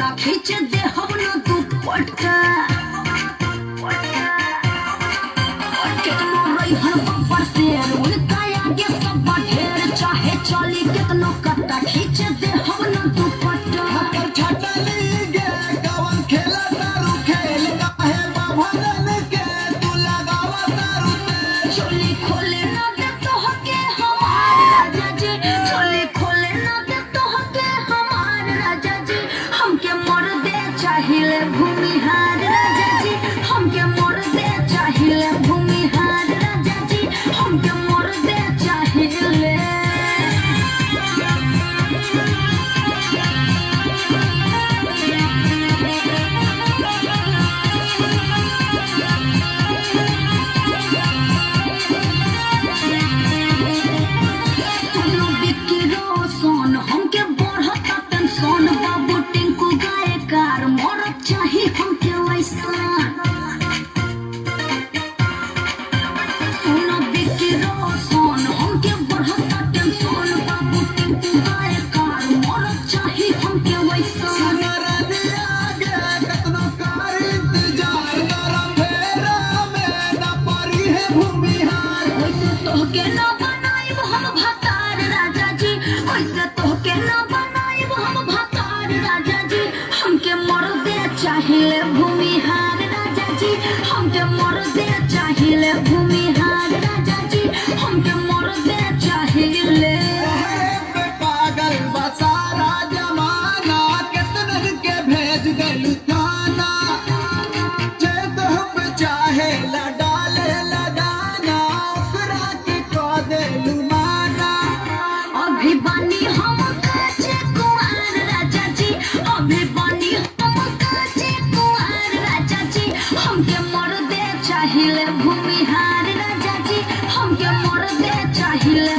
कट्टा खींच दे हम ना दुपट्टा कितना रही हर बब्बर शेर उनका आगे सब ढेर चाहे चली कितना कट्टा खींच दे हम ना दुपट्टा छटली गे कवन खेला तारू खेल काहे बाभन के तू लगावा तारू चोली खोले ना दे तो हके हमार राजा जी चोली खोले ना दे तो हके हमार राजा जी हमके मर दे चाहिए भूमिहार राजा जी हमके मर दे चाहिए भूमिहार राजा जी हमके मर दे चाहिए सुनो बिक्की रोशन हमके बढ़ता टेंशन बाबू टिंकू गायकार मरद चाही हमके वैसा सुनो बिक्की रोशन हमके बढ़ता टेंशन बाबू टिंकू गायकार मरद चाही हमके वैसा सुनरनिया गे कतनो कर इंतजार तोरा फेरा में न पड़ी है भूमिहार वैसे तोहके ना बनाइब हम भतार राजा जी वैसे तोहके ना बनाइब हम भतार राजा जी हमके मर दे चाहिए भूमिहार राजा जी हमके मर दे चाहिए भूमिहार राजा जी हमके मर दे चाहिए पे पागल बसारा जमाना कितनन के भेज गलू थाना जे तुम चाहे ला डाले लगाना ओकरा के को देलू माना अभी बानी हम काचे कुंवर राजा जी अभी बानी हम काचे कुंवर राजा जी हमके मर दे चाहिए भूमिहार राजा जी हमके मर दे चाहिए